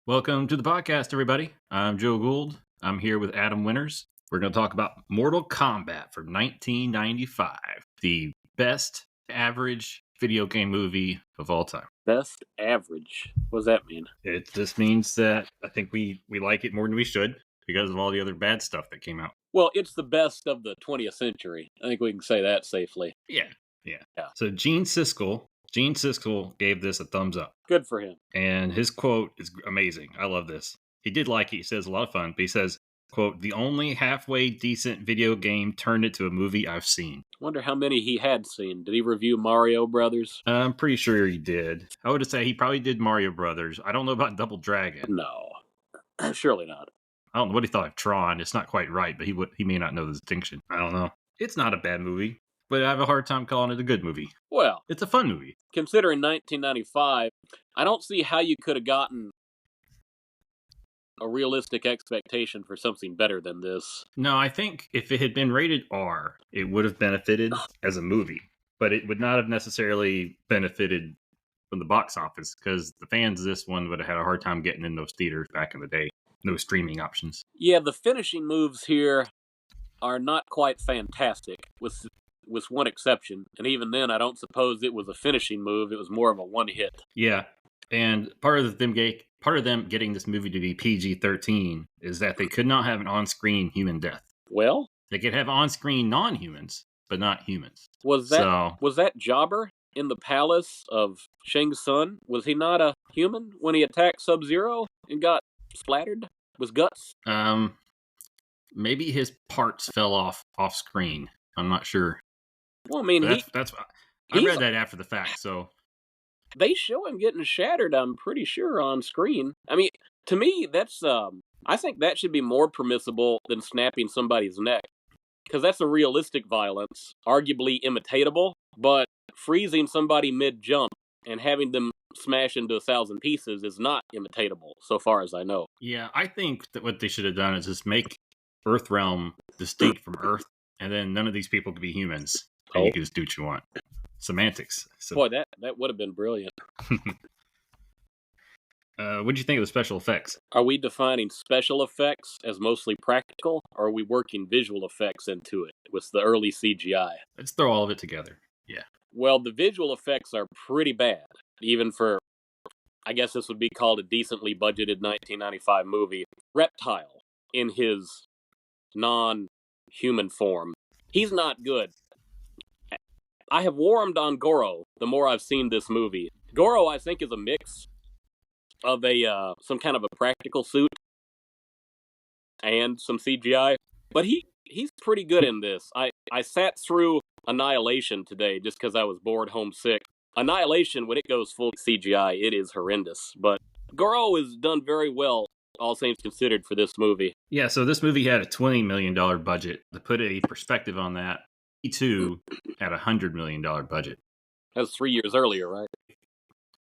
Welcome to the podcast, everybody. I'm Joe Gould. I'm here with Adam Winters. We're going to talk about Mortal Kombat from 1995, the best average video game movie of all time. Best average. What does that mean? It just means that I think we like it more than we should because of all the other bad stuff that came out. Well, it's the best of the 20th century. I think we can say that safely. Yeah. So Gene Siskel gave this a thumbs up. Good for him. And his quote is amazing. I love this. He did like it. He says a lot of fun, but he says, quote, "The only halfway decent video game turned into a movie I've seen." Wonder how many he had seen. Did he review Mario Brothers? I'm pretty sure he did. I would say he probably did Mario Brothers. I don't know about Double Dragon. No. Surely not. I don't know what he thought of Tron. It's not quite right, but he may not know the distinction. I don't know. It's not a bad movie, but I have a hard time calling it a good movie. Well, it's a fun movie. Considering 1995, I don't see how you could have gotten a realistic expectation for something better than this. No, I think if it had been rated R, it would have benefited as a movie, but it would not have necessarily benefited from the box office because the fans of this one would have had a hard time getting in those theaters back in the day. No streaming options. Yeah, the finishing moves here are not quite fantastic, with one exception, and even then, I don't suppose it was a finishing move. It was more of a one hit. Yeah, and part of them getting this movie to be PG-13 is that they could not have an on-screen human death. Well, they could have on-screen non-humans, but not humans. Was that Jobber in the palace of Shang Tsung? Was he not a human when he attacked Sub-Zero and got splattered with guts? Maybe his parts fell off screen. I'm not sure. Well, I mean, I read that after the fact, so they show him getting shattered, I'm pretty sure, on screen. I mean, to me, that's I think that should be more permissible than snapping somebody's neck, because that's a realistic violence, arguably imitatable, but freezing somebody mid-jump and having them smash into 1,000 pieces is not imitatable, so far as I know. Yeah, I think that what they should have done is just make Earthrealm distinct from Earth, and then none of these people could be humans, and you can just do what you want. Semantics. So, boy, that would have been brilliant. What do you think of the special effects? Are we defining special effects as mostly practical, or are we working visual effects into it with the early CGI? Let's throw all of it together. Yeah. Well, the visual effects are pretty bad, even for, I guess this would be called a decently budgeted 1995 movie. Reptile, in his non-human form, he's not good. I have warmed on Goro the more I've seen this movie. Goro, I think, is a mix of some kind of a practical suit and some CGI, but he's pretty good in this. I sat through Annihilation today just because I was bored, homesick. Annihilation, when it goes full CGI, it is horrendous, but Goro is done very well, all things considered, for this movie. Yeah, so this movie had a $20 million budget. To put a perspective on that, E2 had a $100 million budget. That was 3 years earlier, right?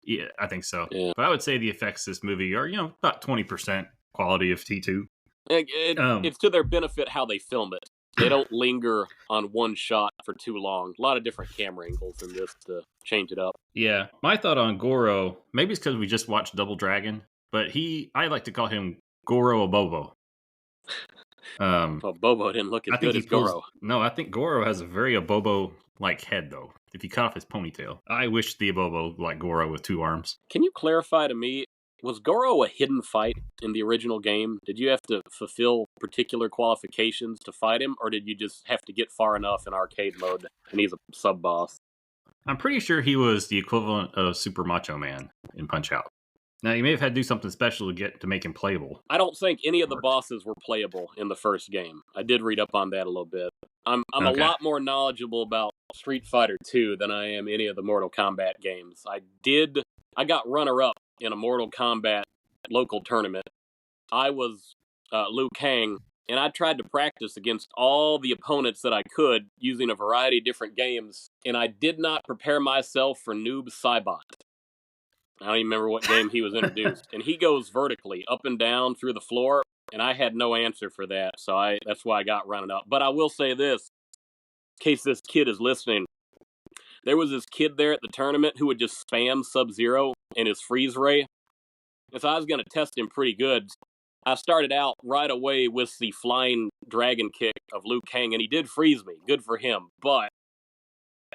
Yeah, I think so. Yeah. But I would say the effects of this movie are, about 20% quality of T2. It's to their benefit how they film it. They don't linger on one shot for too long. A lot of different camera angles in this to change it up. Yeah. My thought on Goro, maybe it's because we just watched Double Dragon, but I like to call him Goro Abobo. Bobo didn't look as good as Goro. No, I think Goro has a very Abobo-like head, though. If you cut off his ponytail. I wish the Abobo like Goro with 2 arms. Can you clarify to me, was Goro a hidden fight in the original game? Did you have to fulfill particular qualifications to fight him, or did you just have to get far enough in arcade mode and he's a sub-boss? I'm pretty sure he was the equivalent of Super Macho Man in Punch-Out! Now, you may have had to do something special to make him playable. I don't think any of the bosses were playable in the first game. I did read up on that a little bit. I'm a lot more knowledgeable about Street Fighter 2 than I am any of the Mortal Kombat games. I got runner-up in a Mortal Kombat local tournament. I was Liu Kang, and I tried to practice against all the opponents that I could using a variety of different games, and I did not prepare myself for Noob Saibot. I don't even remember what game he was introduced. And he goes vertically, up and down through the floor, and I had no answer for that, so that's why I got running up. But I will say this, in case this kid is listening, there was this kid there at the tournament who would just spam Sub-Zero and his freeze ray, if I was going to test him pretty good, I started out right away with the flying dragon kick of Liu Kang, and he did freeze me. Good for him. But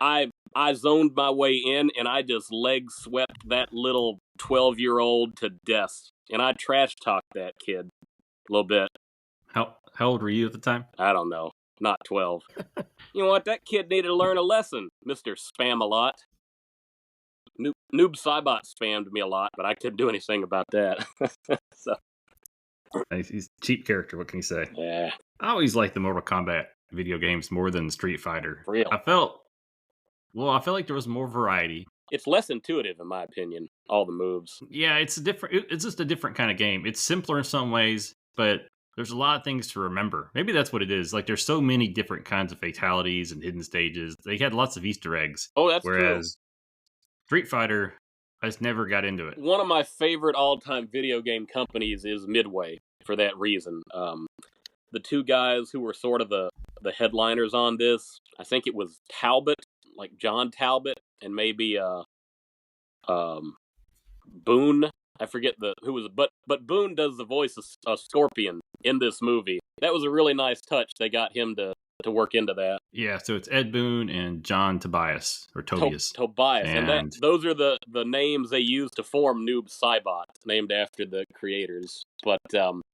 I zoned my way in, and I just leg swept that little 12-year-old to death. And I trash talked that kid a little bit. How old were you at the time? I don't know. Not 12. You know what? That kid needed to learn a lesson, Mr. Spam-A-Lot. Noob Saibot spammed me a lot, but I couldn't do anything about that. So. He's a cheap character, what can you say? Yeah. I always liked the Mortal Kombat video games more than Street Fighter. Real. I felt like there was more variety. It's less intuitive, in my opinion, all the moves. Yeah, it's just a different kind of game. It's simpler in some ways, but there's a lot of things to remember. Maybe that's what it is. Like, there's so many different kinds of fatalities and hidden stages. They had lots of Easter eggs. Oh, that's true. Whereas Street Fighter, I just never got into it. One of my favorite all-time video game companies is Midway, for that reason. The two guys who were sort of the headliners on this, I think it was Talbot, like John Talbot, and maybe Boone. I forget who was, but Boone does the voice of Scorpion in this movie. That was a really nice touch. They got him to work into that. Yeah, so it's Ed Boon and John Tobias, or Tobias. Tobias, and those are the names they use to form Noob Saibot, named after the creators. But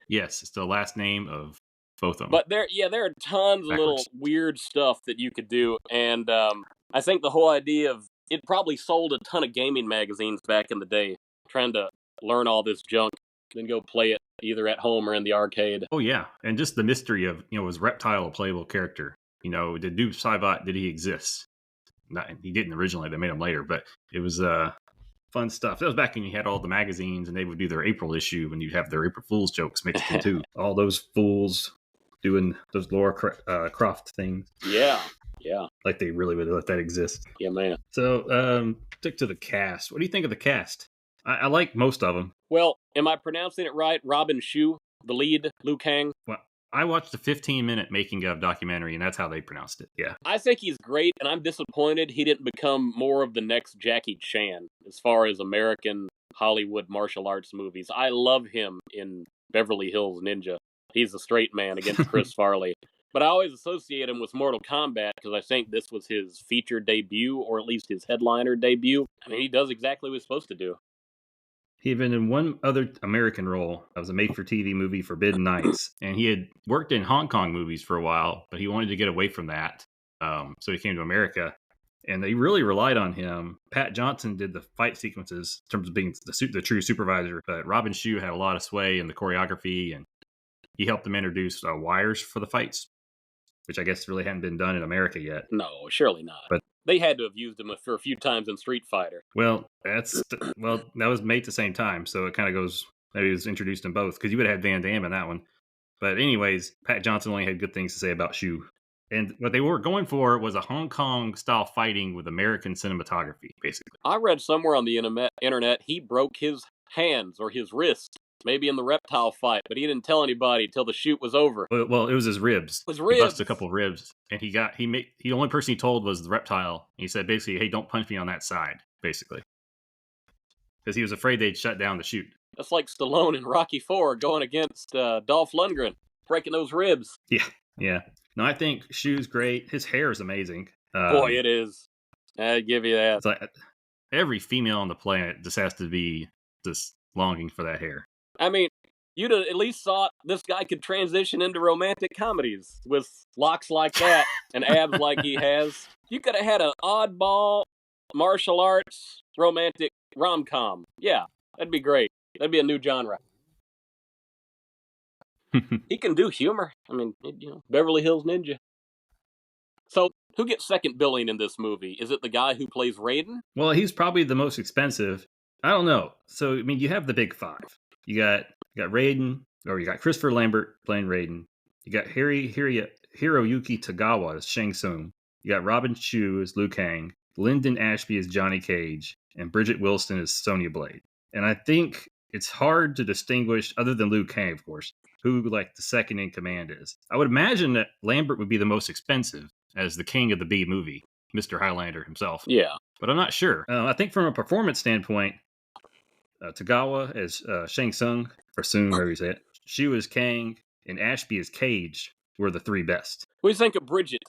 yes, it's the last name of both of them. But there are tons of little weird stuff that you could do, and I think the whole idea of it probably sold a ton of gaming magazines back in the day, trying to learn all this junk, then go play it either at home or in the arcade. Oh yeah, and just the mystery of, was Reptile a playable character? Did Noob Saibot, did he exist? He didn't originally. They made him later, but it was fun stuff. That was back when you had all the magazines, and they would do their April issue, and you'd have their April Fool's jokes mixed in too. All those fools doing those Laura Croft things. Yeah. Like they really would let that exist. Yeah, man. So, stick to the cast. What do you think of the cast? I like most of them. Well, am I pronouncing it right? Robin Shou, the lead, Liu Kang? Well, I watched a 15-minute making of documentary, and that's how they pronounced it. Yeah. I think he's great, and I'm disappointed he didn't become more of the next Jackie Chan as far as American Hollywood martial arts movies. I love him in Beverly Hills Ninja. He's the straight man against Chris Farley. But I always associate him with Mortal Kombat because I think this was his feature debut, or at least his headliner debut. I mean, he does exactly what he's supposed to do. He had been in one other American role. That was a made-for-TV movie, Forbidden Nights. And he had worked in Hong Kong movies for a while, but he wanted to get away from that. So he came to America. And they really relied on him. Pat Johnson did the fight sequences in terms of being the true supervisor. But Robin Shou had a lot of sway in the choreography, and he helped them introduce wires for the fights, which I guess really hadn't been done in America yet. No, surely not. But they had to have used him for a few times in Street Fighter. Well, that was made at the same time, so it kind of goes. Maybe it was introduced in both because you would have had Van Damme in that one. But anyways, Pat Johnson only had good things to say about Shou. And what they were going for was a Hong Kong style fighting with American cinematography, basically. I read somewhere on the internet he broke his hands or his wrist. Maybe in the reptile fight, but he didn't tell anybody till the shoot was over. Well, it was his ribs. His ribs. He busted a couple of ribs, and the only person he told was the reptile. He said basically, "Hey, don't punch me on that side," basically, because he was afraid they'd shut down the shoot. That's like Stallone in Rocky IV going against Dolph Lundgren, breaking those ribs. Yeah. No, I think Shou's great. His hair is amazing. Boy, it is. I give you that. It's like every female on the planet just has to be just longing for that hair. I mean, you'd have at least thought this guy could transition into romantic comedies with locks like that and abs like he has. You could have had an oddball martial arts romantic rom-com. Yeah, that'd be great. That'd be a new genre. He can do humor. I mean, Beverly Hills Ninja. So, who gets second billing in this movie? Is it the guy who plays Raiden? Well, he's probably the most expensive. I don't know. So, I mean, you have the big five. You got Raiden, or you got Christopher Lambert playing Raiden. You got Hiroyuki Tagawa as Shang Tsung. You got Robin Shou as Liu Kang. Lyndon Ashby as Johnny Cage. And Bridget Wilson as Sonya Blade. And I think it's hard to distinguish, other than Liu Kang, of course, who the second in command is. I would imagine that Lambert would be the most expensive as the king of the B movie, Mr. Highlander himself. Yeah. But I'm not sure. I think from a performance standpoint, Tagawa as Shang Tsung, or Soon, however you say it. Shu as Kang, and Ashby as Cage were the three best. What do you think of Bridget?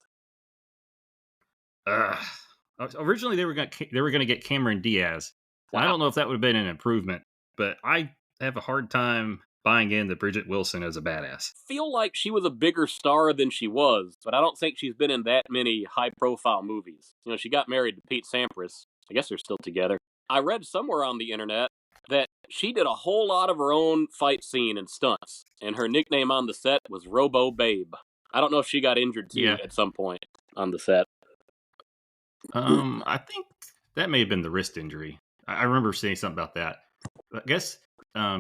Originally, they were gonna get Cameron Diaz. Wow. I don't know if that would have been an improvement, but I have a hard time buying into Bridget Wilson as a badass. Feel like she was a bigger star than she was, but I don't think she's been in that many high-profile movies. You know, she got married to Pete Sampras. I guess they're still together. I read somewhere on the internet that she did a whole lot of her own fight scene and stunts, and her nickname on the set was Robo Babe. I don't know if she got injured too at some point on the set. I think that may have been the wrist injury. I remember saying something about that. I guess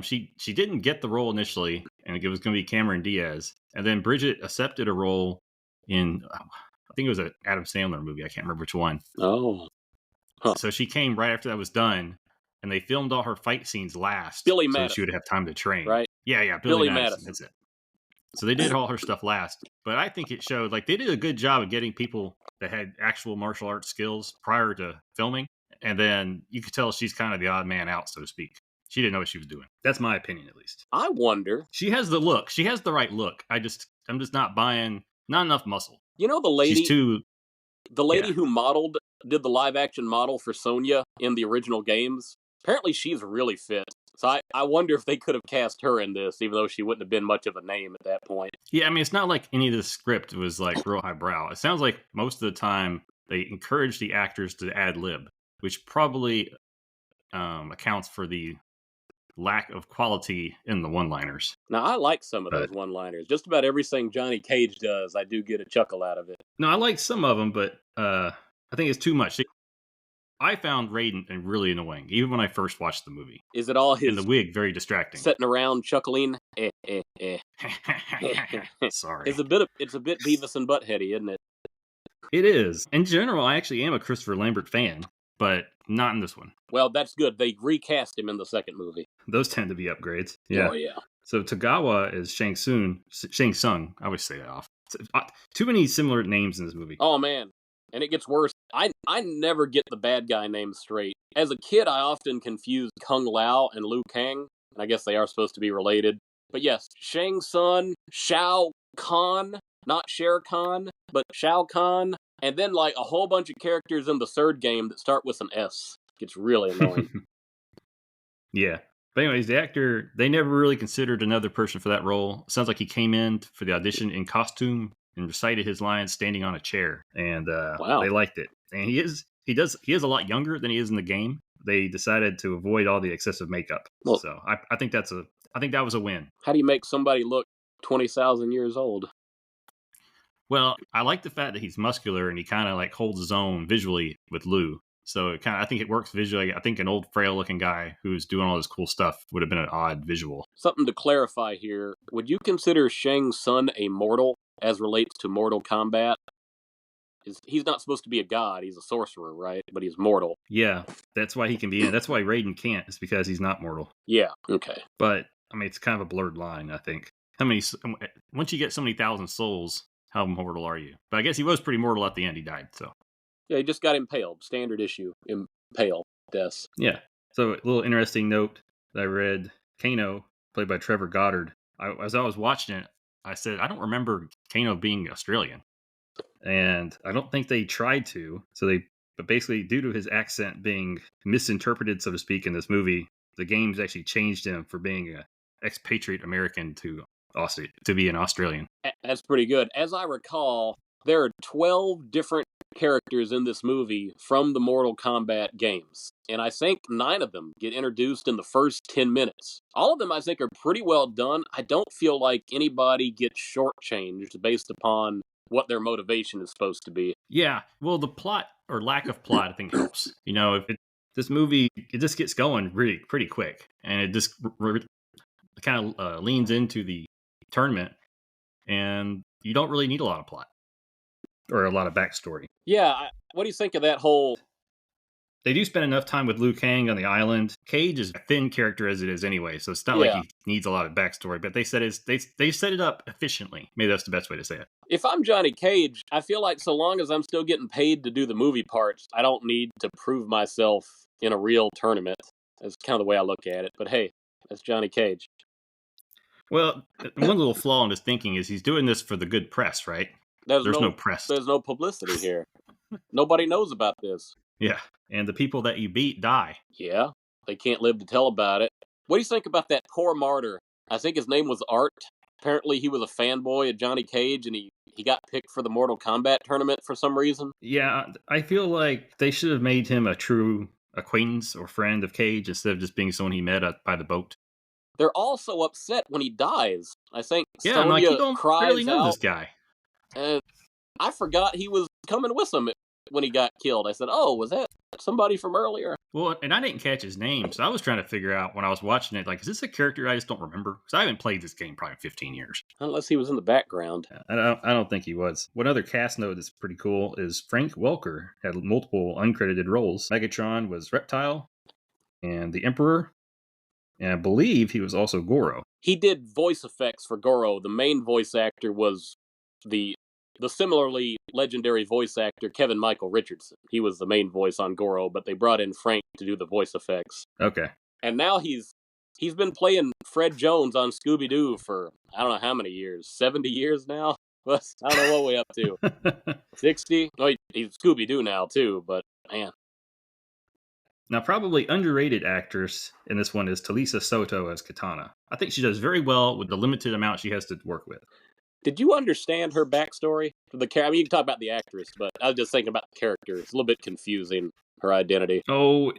she didn't get the role initially, and it was going to be Cameron Diaz. And then Bridget accepted a role in, I think it was an Adam Sandler movie. I can't remember which one. Oh. Huh. So she came right after that was done, and they filmed all her fight scenes last. Billy so Madison. She would have time to train. Right? Yeah, Billy Madison. That's it. So they did all her stuff last. But I think it showed, like, they did a good job of getting people that had actual martial arts skills prior to filming. And then you could tell she's kind of the odd man out, so to speak. She didn't know what she was doing. That's my opinion, at least. I wonder. She has the look. She has the right look. I'm just not buying, not enough muscle. You know the lady? She's too... The lady who did the live-action model for Sonya in the original games, apparently she's really fit. So I wonder if they could have cast her in this, even though she wouldn't have been much of a name at that point. Yeah, I mean, it's not like any of the script was, like, real highbrow. It sounds like most of the time they encourage the actors to ad-lib, which probably accounts for the lack of quality in the one-liners. Now, I like some of those one-liners. Just about everything Johnny Cage does, I do get a chuckle out of it. No, I like some of them, but I think it's too much. I found Raiden really annoying, even when I first watched the movie. Is it all his... And the wig, very distracting. Sitting around chuckling? Sorry. It's a bit Beavis and Buttheady, isn't it? It is. In general, I actually am a Christopher Lambert fan, but not in this one. Well, that's good. They recast him in the second movie. Those tend to be upgrades. Yeah. Oh, yeah. So Tagawa is Shang Tsung. I always say that off. Too many similar names in this movie. Oh, man. And it gets worse. I never get the bad guy names straight. As a kid, I often confused Kung Lao and Liu Kang. I guess they are supposed to be related. But yes, Shang Tsung, Shao Kahn, not Shere Khan, but Shao Kahn. And then, like, a whole bunch of characters in the third game that start with an S. It gets really annoying. Yeah. But anyways, the actor, they never really considered another person for that role. Sounds like he came in for the audition in costume and recited his lines standing on a chair. And They liked it. And he is a lot younger than he is in the game. They decided to avoid all the excessive makeup. Well, so I think that was a win. How do you make somebody look 20,000 years old? Well, I like the fact that he's muscular and he kind of like holds his own visually with Liu. So I think it works visually. I think an old frail looking guy who's doing all this cool stuff would have been an odd visual. Something to clarify here. Would you consider Shang Tsung a mortal as relates to Mortal Kombat? He's not supposed to be a god. He's a sorcerer, right? But he's mortal. Yeah, that's why he can be in. That's why Raiden can't. It's because he's not mortal. Yeah, okay. But, I mean, it's kind of a blurred line, I think. Once you get so many thousand souls, how mortal are you? But I guess he was pretty mortal at the end. He died, so. Yeah, he just got impaled. Standard issue. Impale. Death. Yeah. So, a little interesting note that I read. Kano, played by Trevor Goddard. As I was watching it, I said, I don't remember Kano being Australian. And I don't think they tried to. But basically, due to his accent being misinterpreted, so to speak, in this movie, the games actually changed him for being an expatriate American to be an Australian. That's pretty good. As I recall, there are 12 different characters in this movie from the Mortal Kombat games. And I think 9 of them get introduced in the first 10 minutes. All of them, I think, are pretty well done. I don't feel like anybody gets shortchanged based upon what their motivation is supposed to be. Yeah, well, the plot or lack of plot, I think, helps. You know, this movie, it just gets going really pretty quick, and it just kind of leans into the tournament, and you don't really need a lot of plot or a lot of backstory. Yeah, what do you think of that whole... They do spend enough time with Liu Kang on the island. Cage is a thin character as it is anyway, so it's not like he needs a lot of backstory. But they set it up efficiently. Maybe that's the best way to say it. If I'm Johnny Cage, I feel like so long as I'm still getting paid to do the movie parts, I don't need to prove myself in a real tournament. That's kind of the way I look at it. But hey, that's Johnny Cage. Well, one little flaw in his thinking is he's doing this for the good press, right? There's no press. There's no publicity here. Nobody knows about this. Yeah, and the people that you beat die. Yeah, they can't live to tell about it. What do you think about that poor martyr? I think his name was Art. Apparently, he was a fanboy of Johnny Cage, and he got picked for the Mortal Kombat tournament for some reason. Yeah, I feel like they should have made him a true acquaintance or friend of Cage instead of just being someone he met by the boat. They're all so upset when he dies. I think Yeah, I'm like, you don't cries really know out, this guy. and I forgot he was coming with them when he got killed. I said, "Oh, was that somebody from earlier?" Well, and I didn't catch his name, so I was trying to figure out when I was watching it, like, is this a character I just don't remember? Because I haven't played this game probably 15 years. Unless he was in the background. I don't think he was. One other cast note that's pretty cool is Frank Welker had multiple uncredited roles. Megatron was Reptile and the Emperor, and I believe he was also Goro. He did voice effects for Goro. The main voice actor was the similarly legendary voice actor Kevin Michael Richardson. He was the main voice on Goro, but they brought in Frank to do the voice effects. Okay. And now he's been playing Fred Jones on Scooby-Doo for I don't know how many years. 70 years now? I don't know what we're up to. 60? Oh, he's Scooby-Doo now too, but man. Now, probably underrated actress in this one is Talisa Soto as Katana. I think she does very well with the limited amount she has to work with. Did you understand her backstory? I mean, you can talk about the actress, but I was just thinking about the character. It's a little bit confusing, her identity. Oh,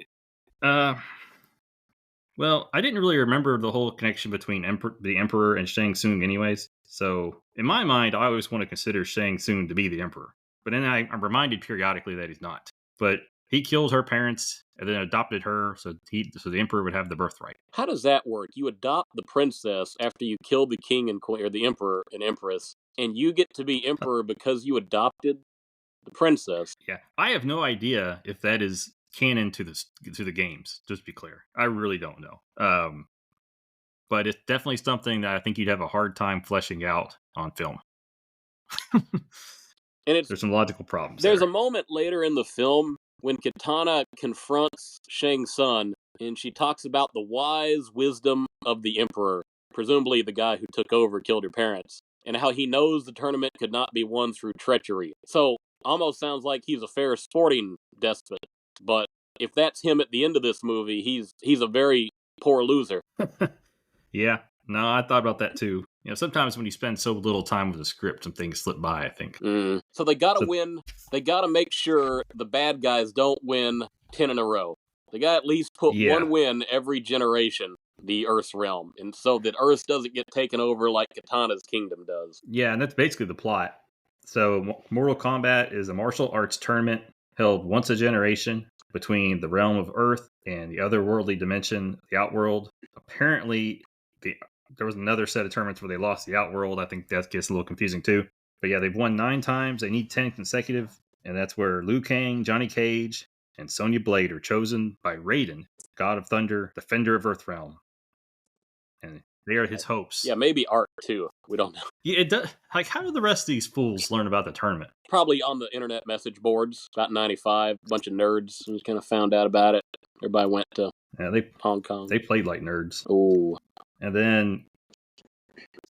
well, I didn't really remember the whole connection between the Emperor and Shang Tsung anyways. So, in my mind, I always want to consider Shang Tsung to be the Emperor. But then I'm reminded periodically that he's not. But he killed her parents and then adopted her, so the Emperor would have the birthright. How does that work? You adopt the princess after you kill the king and queen, or the emperor and empress, and you get to be emperor because you adopted the princess. Yeah, I have no idea if that is canon to the games. Just to be clear, I really don't know. But it's definitely something that I think you'd have a hard time fleshing out on film. And there's some logical problems. There's a moment later in the film when Katana confronts Shang Tsung, and she talks about the wise wisdom of the Emperor, presumably the guy who took over, killed her parents, and how he knows the tournament could not be won through treachery. So, almost sounds like he's a fair sporting despot, but if that's him at the end of this movie, he's a very poor loser. Yeah, no, I thought about that too. You know, sometimes when you spend so little time with a script, some things slip by, I think. So they gotta win. They gotta make sure the bad guys don't win 10 in a row. They gotta at least put one win every generation, the Earth's realm, and so that Earth doesn't get taken over like Katana's kingdom does. Yeah, and that's basically the plot. So Mortal Kombat is a martial arts tournament held once a generation between the realm of Earth and the otherworldly dimension, the Outworld. Apparently, there was another set of tournaments where they lost the Outworld. I think that gets a little confusing too. But yeah, they've won 9 times. They need 10 consecutive. And that's where Liu Kang, Johnny Cage, and Sonya Blade are chosen by Raiden, God of Thunder, Defender of Earthrealm. And they are his hopes. Yeah, maybe Art too. We don't know. Yeah, it does. Like, how do the rest of these fools learn about the tournament? Probably on the internet message boards. About 95, a bunch of nerds just kind of found out about it. Everybody went to Hong Kong. They played like nerds. Oh. And then,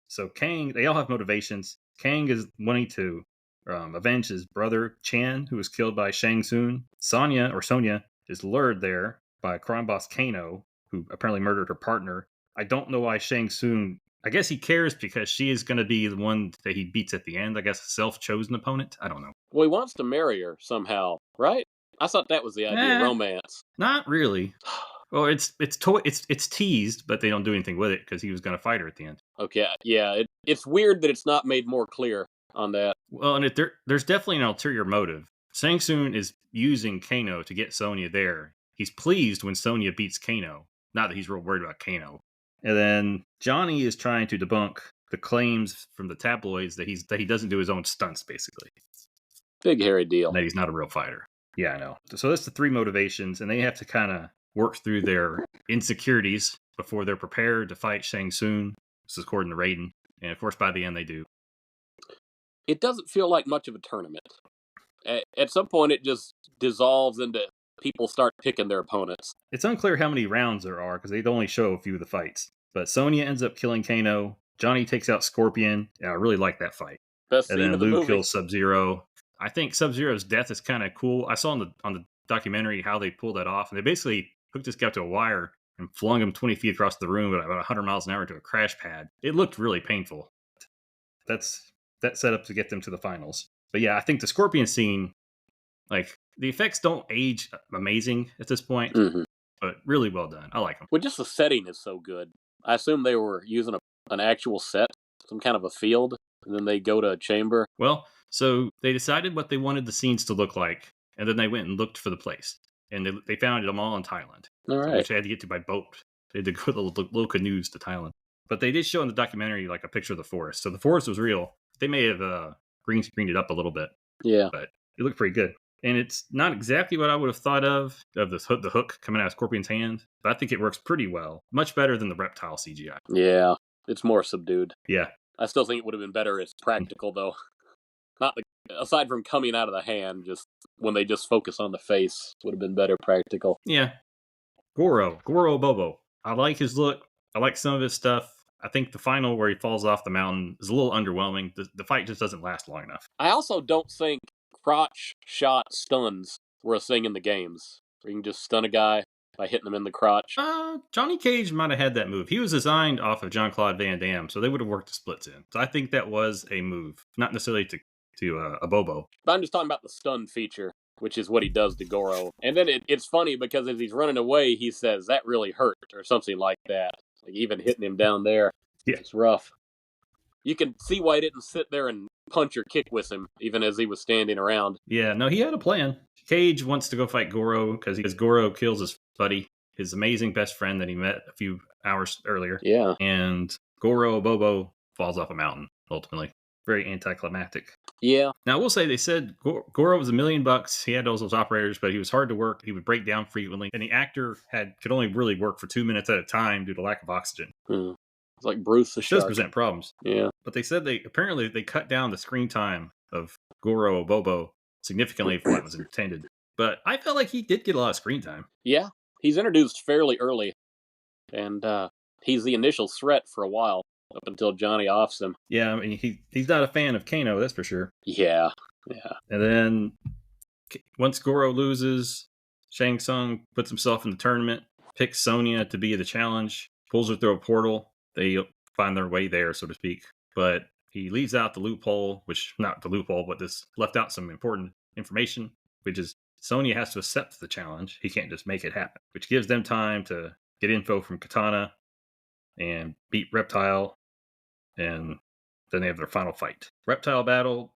so Kang, they all have motivations. Kang is wanting to avenge his brother Chan, who was killed by Shang Tsung. Sonya is lured there by crime boss Kano, who apparently murdered her partner. I don't know why Shang Tsung. I guess he cares because she is going to be the one that he beats at the end. I guess a self-chosen opponent. I don't know. Well, he wants to marry her somehow, right? I thought that was the idea. Romance. Not really. Well, it's teased, but they don't do anything with it because he was going to fight her at the end. Okay, yeah, it's weird that it's not made more clear on that. Well, and there's definitely an ulterior motive. Shang Tsung is using Kano to get Sonya there. He's pleased when Sonya beats Kano. Not that he's real worried about Kano. And then Johnny is trying to debunk the claims from the tabloids that he doesn't do his own stunts, basically. Big hairy deal. And that he's not a real fighter. Yeah, I know. So that's the 3 motivations, and they have to kind of work through their insecurities before they're prepared to fight Shang Tsung. This is according to Raiden. And of course, by the end, they do. It doesn't feel like much of a tournament. At some point, it just dissolves into people start picking their opponents. It's unclear how many rounds there are because they only show a few of the fights. But Sonya ends up killing Kano. Johnny takes out Scorpion. Yeah, I really like that fight. Best And scene then of the Luke movie. kills Sub-Zero. I think Sub-Zero's death is kind of cool. I saw on the documentary how they pulled that off, and they basically hooked this guy to a wire and flung him 20 feet across the room at about 100 miles an hour into a crash pad. It looked really painful. That set up to get them to the finals. But yeah, I think the Scorpion scene, like, the effects don't age amazing at this point, but really well done. I like them. Well, just the setting is so good. I assume they were using an actual set, some kind of a field, and then they go to a chamber. Well, so they decided what they wanted the scenes to look like, and then they went and looked for the place. And they found them all in Thailand, All right. which they had to get to by boat. They had to go with little canoes to Thailand. But they did show in the documentary like a picture of the forest. So the forest was real. They may have green screened it up a little bit. Yeah. But it looked pretty good. And it's not exactly what I would have thought of the hook coming out of Scorpion's hand. But I think it works pretty well. Much better than the reptile CGI. Yeah. It's more subdued. Yeah. I still think it would have been better as practical, though. Not aside from coming out of the hand, just when they just focus on the face, would have been better practical. Yeah. Goro Bobo. I like his look. I like some of his stuff. I think the final where he falls off the mountain is a little underwhelming. The fight just doesn't last long enough. I also don't think crotch shot stuns were a thing in the games. Where you can just stun a guy by hitting him in the crotch. Johnny Cage might have had that move. He was designed off of Jean-Claude Van Damme, so they would have worked the splits in. So I think that was a move, not necessarily to a Bobo. But I'm just talking about the stun feature, which is what he does to Goro. And then it's funny because as he's running away, he says, "That really hurt," or something like that. Like even hitting him down there. Yeah. It's rough. You can see why he didn't sit there and punch or kick with him, even as he was standing around. Yeah, no, he had a plan. Cage wants to go fight Goro because Goro kills his buddy, his amazing best friend that he met a few hours earlier. Yeah. And Goro Bobo falls off a mountain, ultimately. Very anticlimactic. Yeah. Now, I will say they said Goro was $1 million. He had all those operators, but he was hard to work. He would break down frequently. And the actor could only really work for 2 minutes at a time due to lack of oxygen. It's like Bruce the Which Shark. does present problems. Yeah. But they said they cut down the screen time of Goro Bobo significantly from what was intended. But I felt like he did get a lot of screen time. Yeah. He's introduced fairly early. And he's the initial threat for a while, up until Johnny offs him. Yeah, I mean, he's not a fan of Kano, that's for sure. Yeah. And then once Goro loses, Shang Tsung puts himself in the tournament, picks Sonya to be the challenge, pulls her through a portal. They find their way there, so to speak. But he leaves out the loophole, which, not the loophole, but this left out some important information, which is Sonya has to accept the challenge. He can't just make it happen, which gives them time to get info from Katana and beat Reptile. And then they have their final fight. Reptile battle,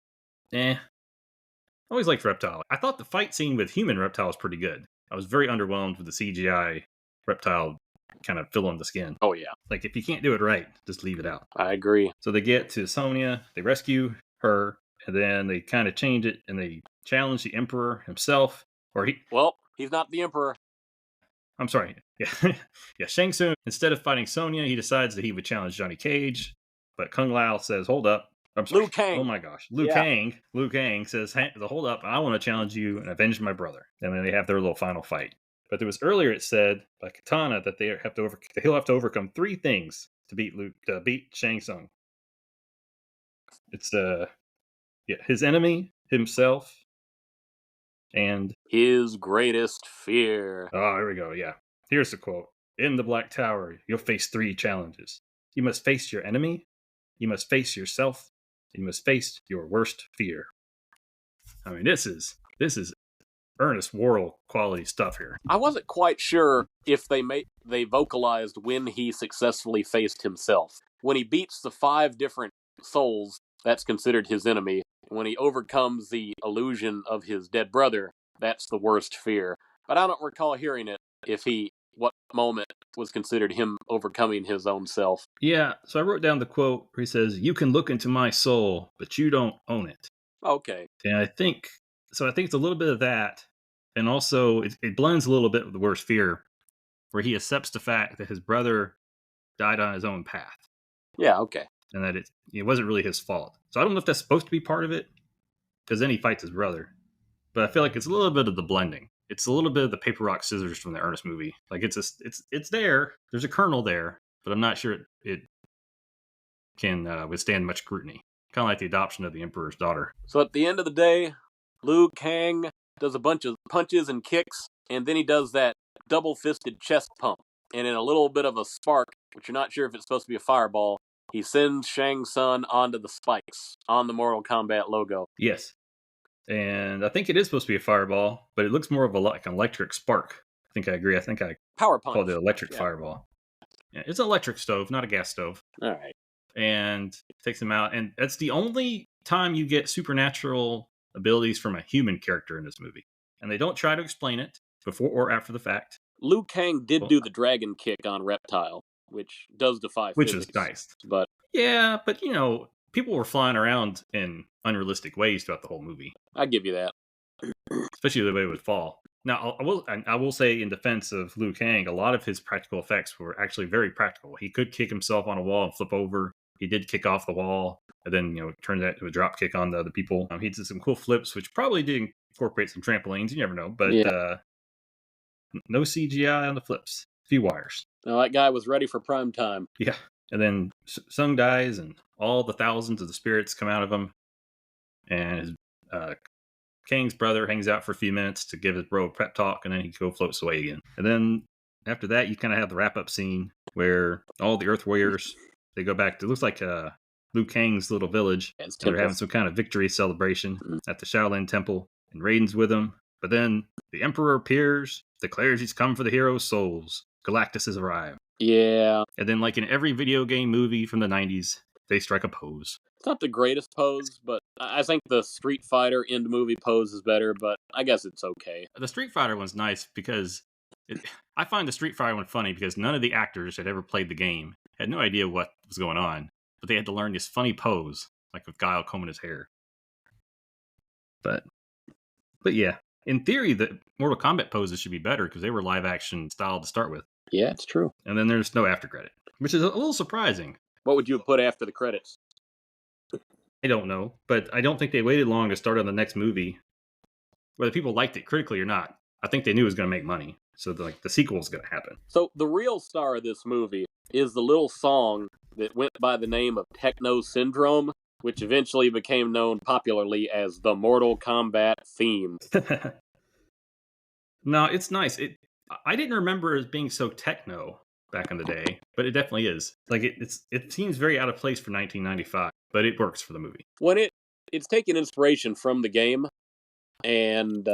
always liked Reptile. I thought the fight scene with human Reptile was pretty good. I was very underwhelmed with the CGI Reptile kind of filling the skin. Oh, yeah. Like, if you can't do it right, just leave it out. I agree. So they get to Sonya, they rescue her, and then they kind of change it, and they challenge the Emperor himself. Well, he's not the Emperor. I'm sorry. Yeah, yeah. Shang Tsung, instead of fighting Sonya, he decides that he would challenge Johnny Cage. But Kung Lao says, "Hold up." I'm sorry. Liu Kang. Oh my gosh. Liu Kang says, "Hey, hold up. I want to challenge you and avenge my brother." And then they have their little final fight. But there was earlier it said by Katana that he'll have to overcome 3 things to beat Shang Tsung. It's his enemy, himself, and his greatest fear. Oh, here we go. Yeah. Here's the quote. In the Black Tower, you'll face 3 challenges. You must face your enemy, you must face yourself, and you must face your worst fear. I mean, this is Ernest Worrell quality stuff here. I wasn't quite sure if they vocalized when he successfully faced himself. When he beats the 5 different souls, that's considered his enemy. When he overcomes the illusion of his dead brother, that's the worst fear. But I don't recall hearing it what moment was considered him overcoming his own self. Yeah, so I wrote down the quote where he says, "You can look into my soul, but you don't own it." Okay. And I think it's a little bit of that. And also it blends a little bit with the worst fear, where he accepts the fact that his brother died on his own path. Yeah, okay. And that it wasn't really his fault. So I don't know if that's supposed to be part of it, because then he fights his brother. But I feel like it's a little bit of the blending. it's a little bit of the paper rock scissors from the Ernest movie. Like it's there. There's a kernel there, but I'm not sure it can withstand much scrutiny. Kind of like the adoption of the Emperor's daughter. So at the end of the day, Liu Kang does a bunch of punches and kicks, and then he does that double-fisted chest pump. And in a little bit of a spark, which you're not sure if it's supposed to be a fireball, he sends Shang Tsung onto the spikes on the Mortal Kombat logo. Yes. And I think it is supposed to be a fireball, but it looks more of like an electric spark. I think I agree. I think I Power punch. called it electric fireball. Yeah, it's an electric stove, not a gas stove. All right. And takes him out. And that's the only time you get supernatural abilities from a human character in this movie. And they don't try to explain it before or after the fact. Liu Kang did do the dragon kick on Reptile, which does defy which physics. Is nice. But yeah, but people were flying around in unrealistic ways throughout the whole movie. I give you that. Especially the way it would fall. Now, I will say in defense of Liu Kang, a lot of his practical effects were actually very practical. He could kick himself on a wall and flip over. He did kick off the wall, and then turn that into a drop kick on the other people. He did some cool flips, which probably did incorporate some trampolines. You never know, but no CGI on the flips. A few wires. No, that guy was ready for prime time. Yeah, and then Sung dies, and all the thousands of the spirits come out of him, and his Kang's brother hangs out for a few minutes to give his bro a prep talk, and then he floats away again. And then after that, you kind of have the wrap-up scene where all the Earth Warriors, they go back to, it looks like Liu Kang's little village. They're having some kind of victory celebration at the Shaolin Temple, and Raiden's with them. But then the Emperor appears, declares he's come for the heroes' souls. Galactus has arrived. Yeah. And then, like in every video game movie from the 90s, they strike a pose. It's not the greatest pose, but I think the Street Fighter end movie pose is better, but I guess it's okay. The Street Fighter one's nice because I find the Street Fighter one funny because none of the actors had ever played the game, had no idea what was going on, but they had to learn this funny pose, like with Guile combing his hair. But yeah, in theory, the Mortal Kombat poses should be better because they were live action style to start with. Yeah, it's true. And then there's no after credit, which is a little surprising. What would you have put after the credits? I don't know, but I don't think they waited long to start on the next movie. Whether people liked it critically or not, I think they knew it was going to make money. So the sequel is going to happen. So the real star of this movie is the little song that went by the name of Techno Syndrome, which eventually became known popularly as the Mortal Kombat theme. No, it's nice. I didn't remember it being so techno back in the day, but it definitely is. Like it seems very out of place for 1995, but it works for the movie. When it's taken inspiration from the game, and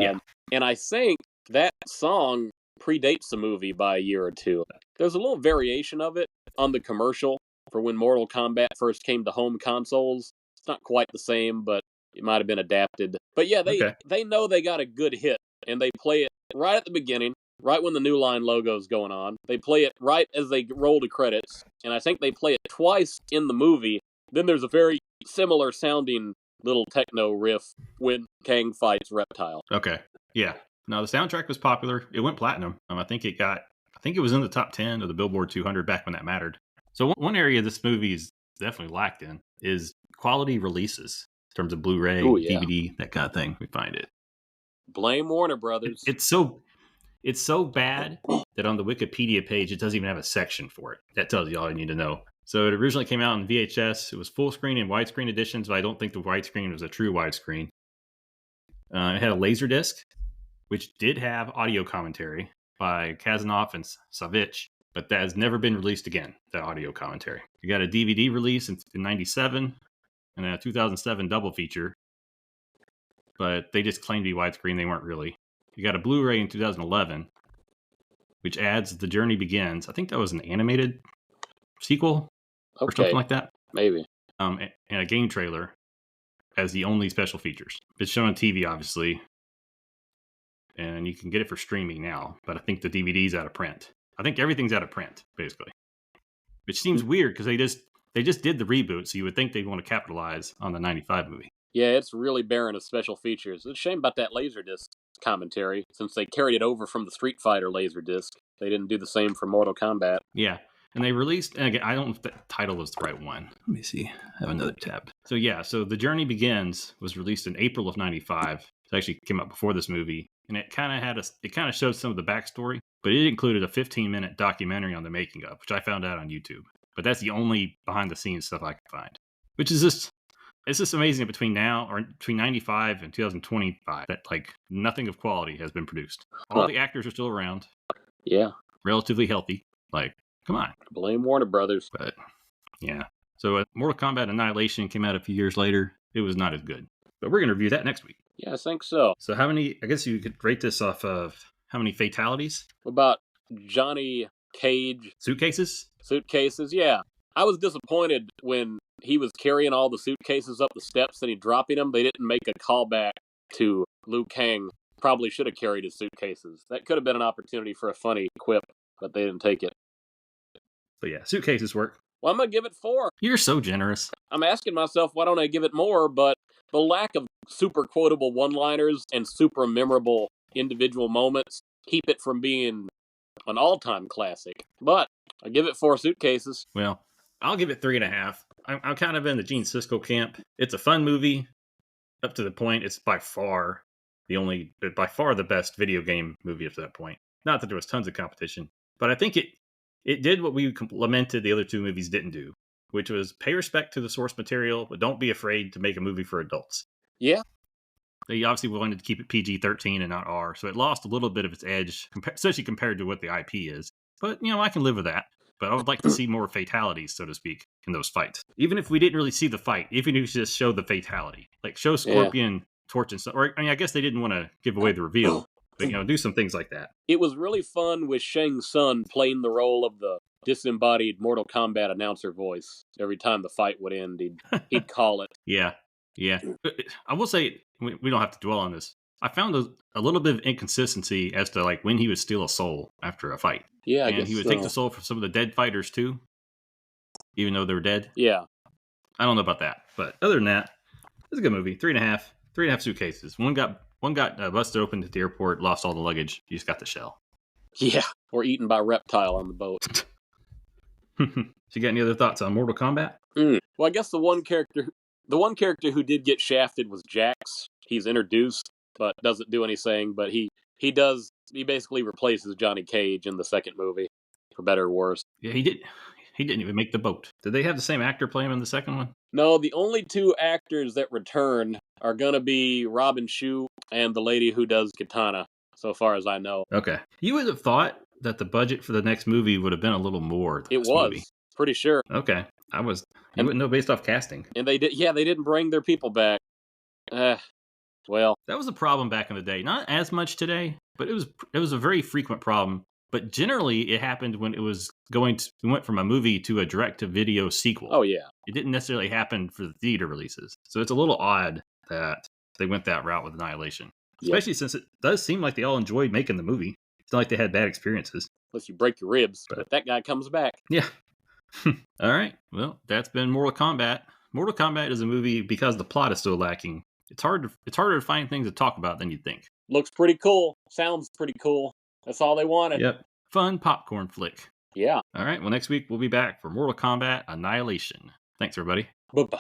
I think that song predates the movie by a year or two. There's a little variation of it on the commercial for when Mortal Kombat first came to home consoles. It's not quite the same, but it might have been adapted. But yeah, they know they got a good hit, and they play it right at the beginning, right when the New Line logo's going on. They play it right as they roll the credits, and I think they play it twice in the movie. Then there's a very similar sounding little techno riff when Kang fights Reptile. Okay, yeah. No, the soundtrack was popular. It went platinum. I think it was in the top 10 of the Billboard 200 back when that mattered. So one area this movie is definitely lacked in is quality releases in terms of Blu-ray, DVD, that kind of thing. We find it. Blame Warner Brothers. It's so bad that on the Wikipedia page, it doesn't even have a section for it. That tells you all you need to know. So it originally came out in VHS. It was full screen and widescreen editions, but I don't think the widescreen was a true widescreen. It had a Laserdisc, which did have audio commentary by Kazanov and Savich, but that has never been released again, that audio commentary. You got a DVD release in 97 and a 2007 double feature, but they just claimed to be widescreen. They weren't really. You got a Blu-ray in 2011, which adds The Journey Begins. I think that was an animated sequel or something like that. Maybe. And a game trailer as the only special features. It's shown on TV, obviously, and you can get it for streaming now, but I think the DVD's out of print. I think everything's out of print, basically. Which seems weird because they just did the reboot, so you would think they'd want to capitalize on the 95 movie. Yeah, it's really barren of special features. It's a shame about that Laserdisc commentary, since they carried it over from the Street Fighter Laserdisc. They didn't do the same for Mortal Kombat. Yeah, and they released, and again, I don't know if the title was the right one. Let me see. I have another tab. So The Journey Begins was released in April of 95. It actually came out before this movie, and it kind of showed some of the backstory, but it included a 15-minute documentary on the making of, which I found out on YouTube. But that's the only behind the scenes stuff I could find, which is it's just amazing that between 95 and 2025 that like nothing of quality has been produced. All the actors are still around. Yeah. Relatively healthy. Like, come on. Blame Warner Brothers. But yeah. So Mortal Kombat Annihilation came out a few years later. It was not as good. But we're going to review that next week. Yeah, I think so. So I guess you could rate this off of how many fatalities? About Johnny Cage. Suitcases? Suitcases, yeah. I was disappointed when he was carrying all the suitcases up the steps and he dropping them. They didn't make a callback to Liu Kang. Probably should have carried his suitcases. That could have been an opportunity for a funny quip, but they didn't take it. But yeah, suitcases work. Well, I'm going to give it 4. You're so generous. I'm asking myself, why don't I give it more? But the lack of super quotable one-liners and super memorable individual moments keep it from being an all-time classic. But I give it 4 suitcases. Well, I'll give it 3.5. I'm kind of in the Gene Siskel camp. It's a fun movie. Up to the point, it's by far the best video game movie up to that point. Not that there was tons of competition, but I think it did what we lamented the other 2 movies didn't do, which was pay respect to the source material, but don't be afraid to make a movie for adults. Yeah. They obviously wanted to keep it PG-13 and not R, so it lost a little bit of its edge, especially compared to what the IP is. But, I can live with that. But I would like to see more fatalities, so to speak, in those fights. Even if we didn't really see the fight, even if you just show the fatality. Like, show Scorpion torching stuff. Or, I guess they didn't want to give away the reveal. But, do some things like that. It was really fun with Shang Tsung playing the role of the disembodied Mortal Kombat announcer voice. Every time the fight would end, he'd call it. Yeah. I will say, we don't have to dwell on this. I found a little bit of inconsistency as to like when he would steal a soul after a fight. Yeah, and he would take the soul from some of the dead fighters too, even though they were dead. Yeah. I don't know about that, but other than that, it's a good movie. 3.5 suitcases. One got busted open at the airport, lost all the luggage. You just got the shell. Yeah, or eaten by reptile on the boat. So you got any other thoughts on Mortal Kombat? Well, I guess the one character who did get shafted was Jax. He's introduced, but doesn't do anything. But he basically replaces Johnny Cage in the second movie, for better or worse. Yeah, he did. He didn't even make the boat. Did they have the same actor play him in the second one? No, the only 2 actors that return are going to be Robin Shou and the lady who does Katana, so far as I know. Okay. You would have thought that the budget for the next movie would have been a little more. It was. Pretty sure. Okay. You wouldn't know based off casting. And they didn't bring their people back. Well. That was a problem back in the day. Not as much today, but it was a very frequent problem. But generally, it happened when it was we went from a movie to a direct-to-video sequel. Oh, yeah. It didn't necessarily happen for the theater releases. So it's a little odd that they went that route with Annihilation. Especially since it does seem like they all enjoyed making the movie. It's not like they had bad experiences. Unless you break your ribs, but that guy comes back. Yeah. All right. Well, that's been Mortal Kombat. Mortal Kombat is a movie because the plot is still lacking. It's harder to find things to talk about than you'd think. Looks pretty cool. Sounds pretty cool. That's all they wanted. Yep. Fun popcorn flick. Yeah. All right. Well, next week we'll be back for Mortal Kombat Annihilation. Thanks, everybody. Bye-bye.